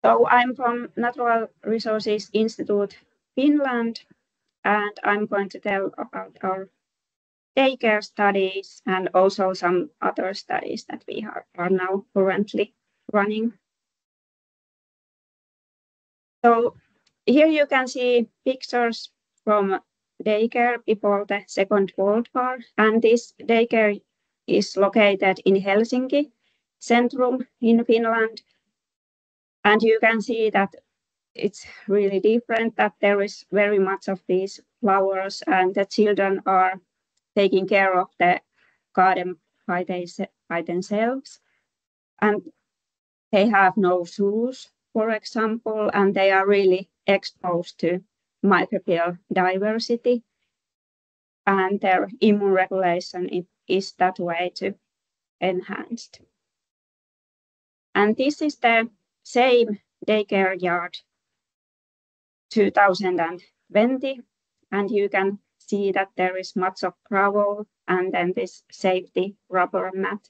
So I'm from Natural Resources Institute, Finland, and I'm going to tell about our daycare studies and also some other studies that we are now currently running. So here you can see pictures from daycare before the Second World War, and this daycare is located in Helsinki, Centrum in Finland. And you can see that it's really different, that there is very much of these flowers and the children are taking care of the garden by themselves. And they have no shoes, for example, and they are really exposed to microbial diversity. And their immune regulation is that way to enhanced. And this is the same daycare yard 2020, and you can see that there is much of gravel and then this safety rubber mat.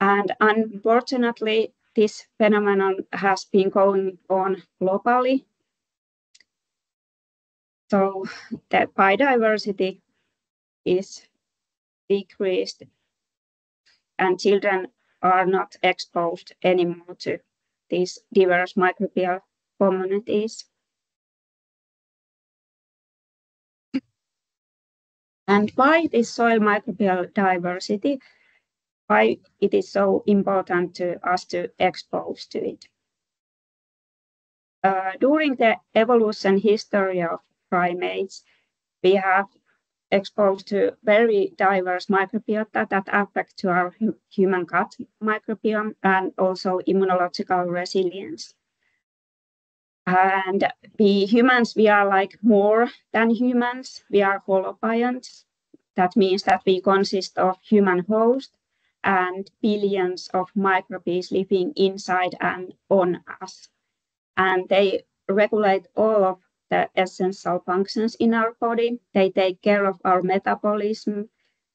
And unfortunately, this phenomenon has been going on globally. So the biodiversity is decreased and children are not exposed anymore to these diverse microbial communities. And why this soil microbial diversity? Why it is so important to us to expose to it? During the evolution history of primates, we have exposed to very diverse microbiota that affect to our human gut microbiome and also immunological resilience. And we humans, we are like more than humans. We are holobionts. That means that we consist of human host and billions of microbes living inside and on us. And they regulate all of the essential functions in our body. They take care of our metabolism.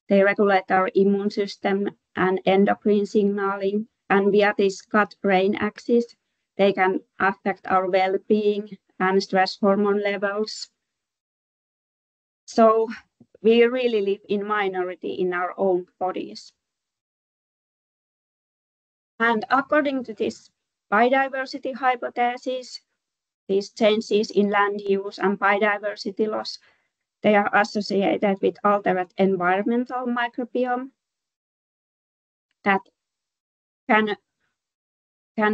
They regulate our immune system and endocrine signaling. And via this gut-brain axis, they can affect our well-being and stress hormone levels. So we really live in minority in our own bodies. And according to this biodiversity hypothesis, these changes in land use and biodiversity loss, they are associated with altered environmental microbiome that can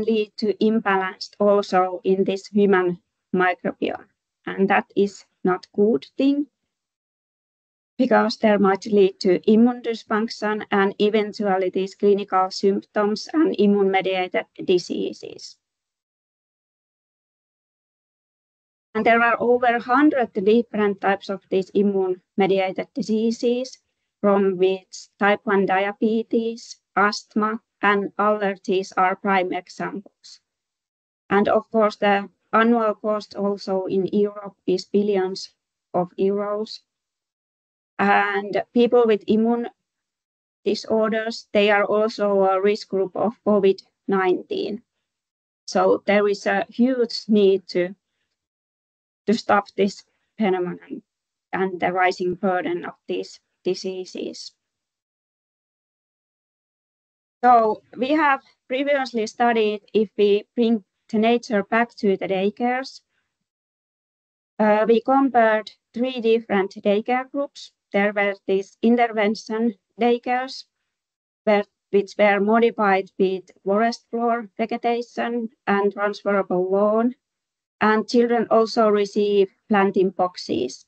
lead to imbalance also in this human microbiome. And that is not a good thing because there might lead to immune dysfunction and eventually these clinical symptoms and immune-mediated diseases. And there are over 100 different types of these immune-mediated diseases, from which type 1 diabetes, asthma, and allergies are prime examples. And of course, the annual cost also in Europe is billions of euros. And people with immune disorders, they are also a risk group of COVID-19. So there is a huge need to stop this phenomenon and the rising burden of these diseases. So we have previously studied if we bring the nature back to the daycares. We compared 3 different daycare groups. There were these intervention daycares, which were modified with forest floor vegetation and transferable lawn. And children also receive planting boxes.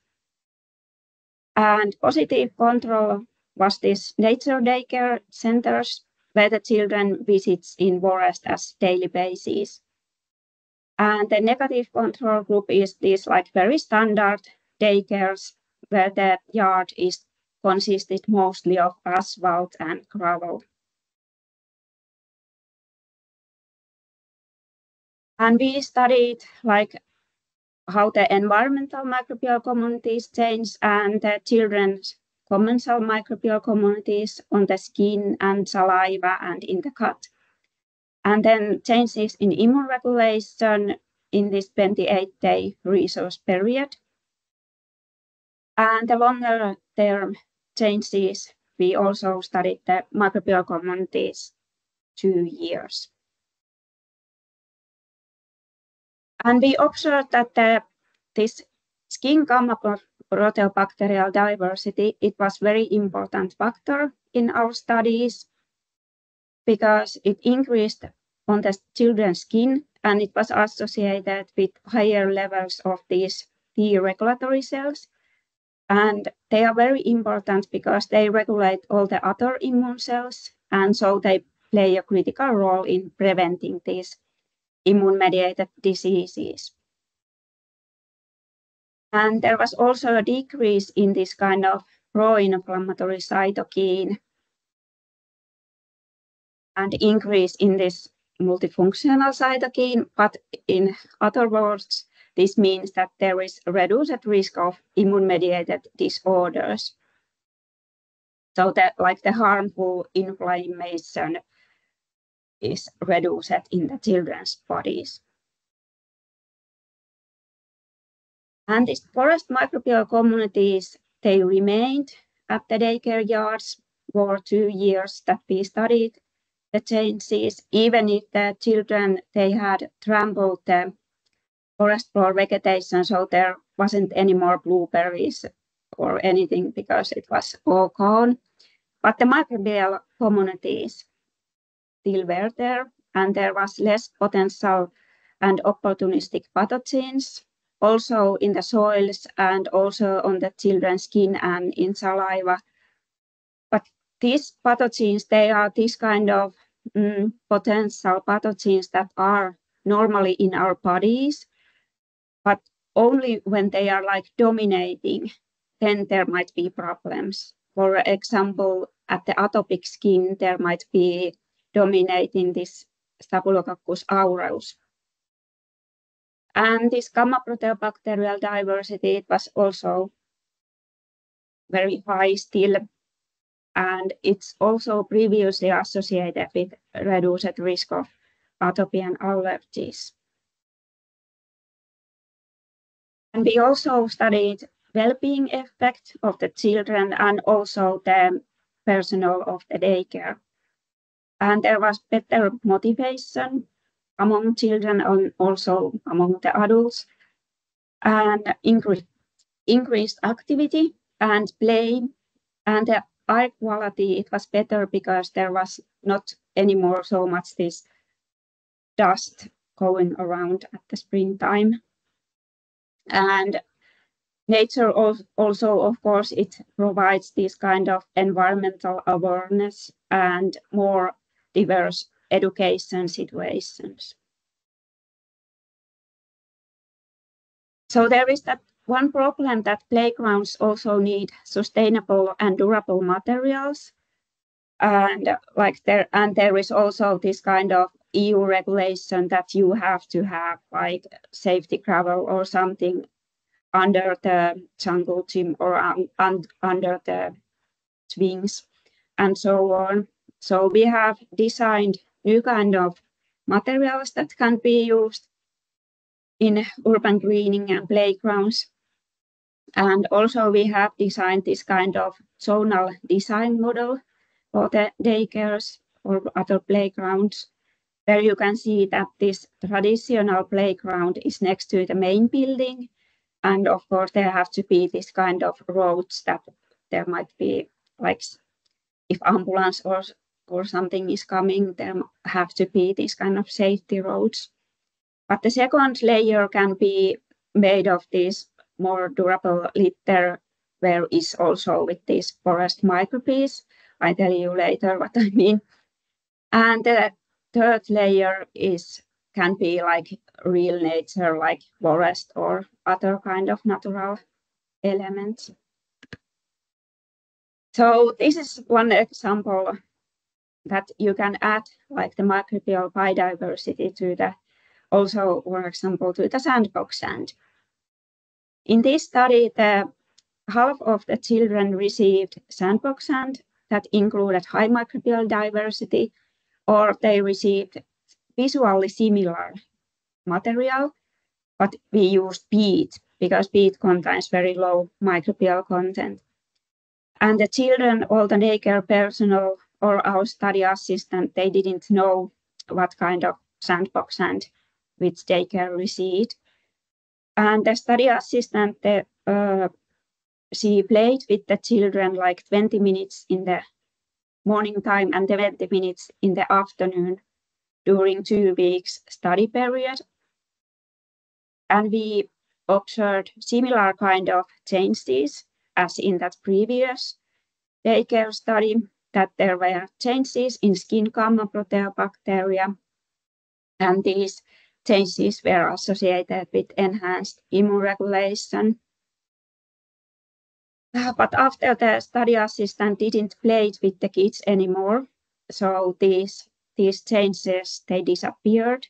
And positive control was this nature daycare centers where the children visits in forest as daily basis. And the negative control group is this like very standard daycares where the yard is consisted mostly of asphalt and gravel. And we studied like how the environmental microbial communities change and the children's commensal microbial communities on the skin and saliva and in the gut. And then changes in immune regulation in this 28-day resource period. And the longer term changes, we also studied the microbial communities 2 years. And we observed that this skin gamma proteobacterial diversity, it was very important factor in our studies because it increased on the children's skin and it was associated with higher levels of these T regulatory cells. And they are very important because they regulate all the other immune cells, and so they play a critical role in preventing these immune-mediated diseases. And there was also a decrease in this kind of pro-inflammatory cytokine and increase in this multifunctional cytokine, but in other words, this means that there is a reduced risk of immune-mediated disorders. So that like the harmful inflammation is reduced in the children's bodies. And these forest microbial communities, they remained at the daycare yards for 2 years that we studied the changes, even if the children, they had trampled the forest floor vegetation, so there wasn't any more blueberries or anything because it was all gone. But the microbial communities still were there, and there was less potential and opportunistic pathogens, also in the soils and also on the children's skin and in saliva. But these pathogens, they are this kind of potential pathogens that are normally in our bodies, but only when they are like dominating, then there might be problems. For example, at the atopic skin, there might be dominating this Staphylococcus aureus. And this gamma proteobacterial diversity, it was also very high still, and it's also previously associated with reduced risk of atopy and allergies. And we also studied well-being effect of the children and also the personnel of the daycare. And there was better motivation among children and also among the adults, and increased activity and play, and the air quality, it was better because there was not anymore so much this dust going around at the springtime. And nature also, of course, it provides this kind of environmental awareness and more diverse education situations. So there is that one problem that playgrounds also need sustainable and durable materials. And there is also this kind of EU regulation that you have to have like safety gravel or something under the jungle gym or under the swings and so on. So we have designed new kind of materials that can be used in urban greening and playgrounds. And also we have designed this kind of zonal design model for the daycares or other playgrounds, where you can see that this traditional playground is next to the main building. And of course, there have to be this kind of roads that there might be, like if ambulance or something is coming, there have to be this kind of safety roads. But the second layer can be made of this more durable litter, where is also with these forest microbes. I tell you later what I mean. And the third layer can be like real nature, like forest or other kind of natural elements. So this is one example that you can add like the microbial biodiversity to the, also, for example, to the sandbox sand. In this study, the half of the children received sandbox sand that included high microbial diversity, or they received visually similar material, but we used peat because peat contains very low microbial content. And the children, all the daycare personnel or our study assistant, they didn't know what kind of sandbox sand which daycare received. And the study assistant, she played with the children like 20 minutes in the morning time and 20 minutes in the afternoon during 2 weeks study period. And we observed similar kind of changes as in that previous daycare study, that there were changes in skin gamma proteobacteria, and these changes were associated with enhanced immune regulation. But after the study assistant didn't play with the kids anymore, so these changes, they disappeared.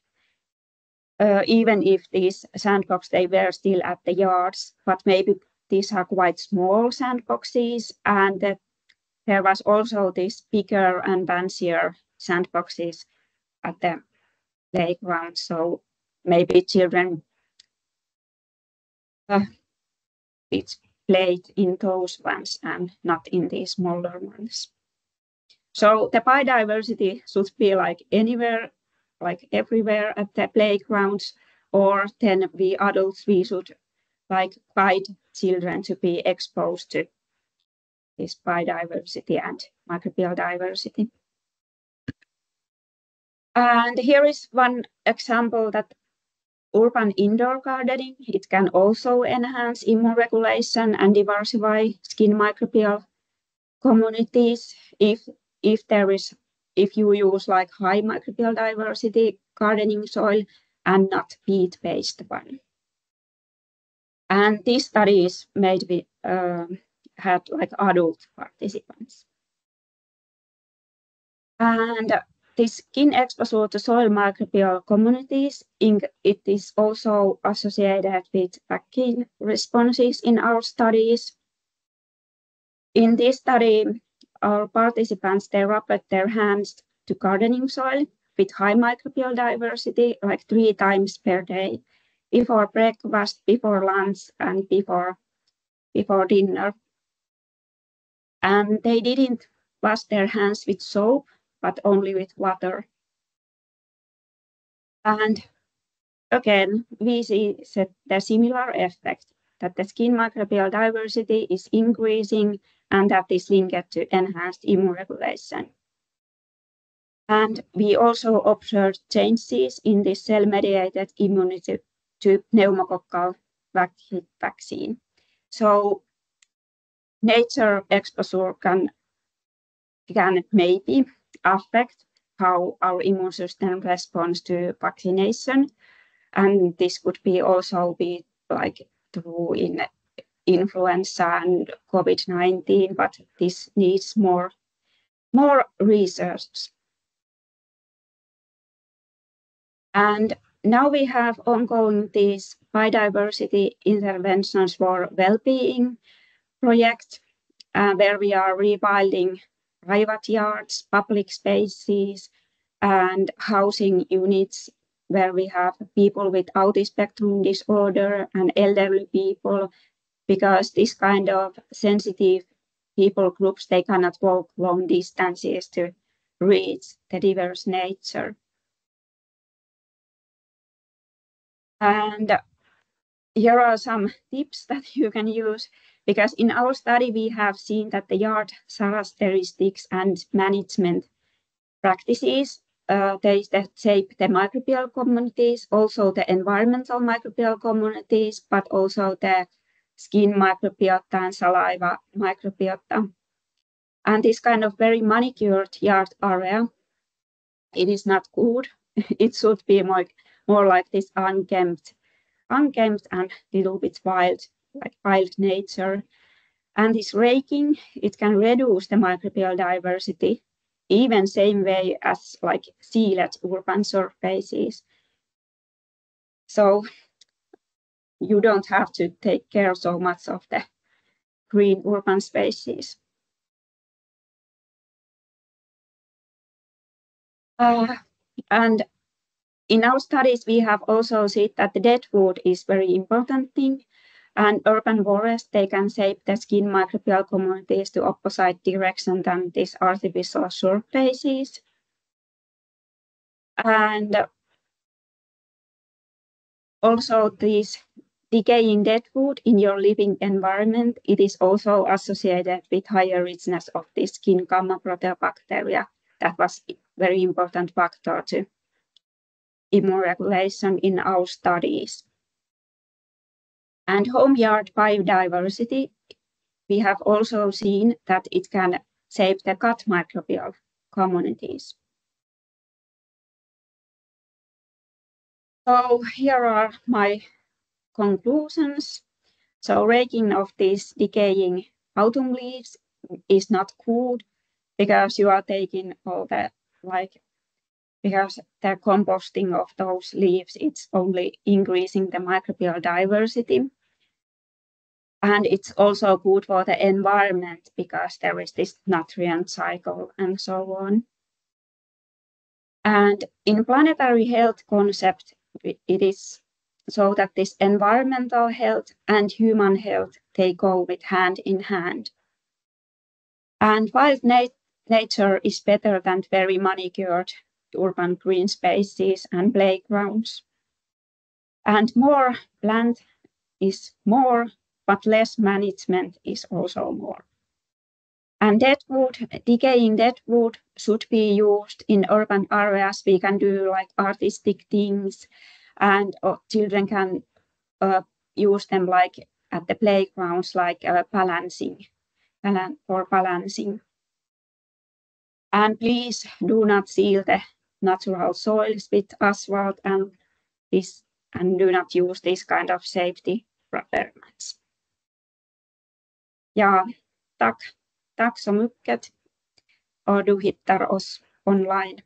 Even if these sandbox, they were still at the yards, but maybe these are quite small sandboxes, and there was also this bigger and fancier sandboxes at the playground, so maybe children which played in those ones and not in these smaller ones. So the biodiversity should be like anywhere, like everywhere at the playgrounds, or then we adults, we should like guide children to be exposed to this biodiversity and microbial diversity. And here is one example that urban indoor gardening, it can also enhance immune regulation and diversify skin microbial communities if you use like high microbial diversity gardening soil and not peat-based one. And this study is made with had like adult participants. And this skin exposure to soil microbial communities, it is also associated with vaccine responses in our studies. In this study, our participants, they rubbed their hands to gardening soil with high microbial diversity, like 3 times per day, before breakfast, before lunch, and before dinner. And they didn't wash their hands with soap, but only with water. And again, we see the similar effect, that the skin microbial diversity is increasing and that is linked to enhanced immune regulation. And we also observed changes in the cell-mediated immunity to pneumococcal vaccine. So nature exposure can maybe affect how our immune system responds to vaccination. And this could be also be like true in influenza and COVID-19, but this needs more research. And now we have ongoing these biodiversity interventions for well-being project, where we are rewilding private yards, public spaces, and housing units where we have people with autism spectrum disorder and elderly people, because this kind of sensitive people groups, they cannot walk long distances to reach the diverse nature. And here are some tips that you can use, because in our study we have seen that the yard characteristics and management practices, they shape the microbial communities, also the environmental microbial communities, but also the skin microbiota and saliva microbiota. And this kind of very manicured yard area, it is not good. It should be more like this unkempt and little bit wild, like wild nature. And this raking, it can reduce the microbial diversity, even same way as like sealed urban surfaces. So you don't have to take care so much of the green urban spaces. And in our studies, we have also seen that the dead wood is very important thing, and urban forests, they can shape the skin microbial communities to opposite direction than these artificial surfaces. And also this decaying dead wood in your living environment, it is also associated with higher richness of the skin gamma proteobacteria. That was a very important factor to immunoregulation in our studies. And home yard biodiversity, we have also seen that it can shape the gut microbial communities. So here are my conclusions. So raking of these decaying autumn leaves is not good because you are taking all the because the composting of those leaves, it's only increasing the microbial diversity. And it's also good for the environment because there is this nutrient cycle and so on. And in planetary health concept, it is so that this environmental health and human health, they go with hand in hand. And wild nature is better than very manicured urban green spaces and playgrounds. And more land is more, but less management is also more. And dead wood, decaying dead wood should be used in urban areas. We can do like artistic things, and children can use them like at the playgrounds, like balancing. And please do not seal the natural soils with asphalt and do not use this kind of safety requirements. Ja, tack så mycket och du hittar oss online.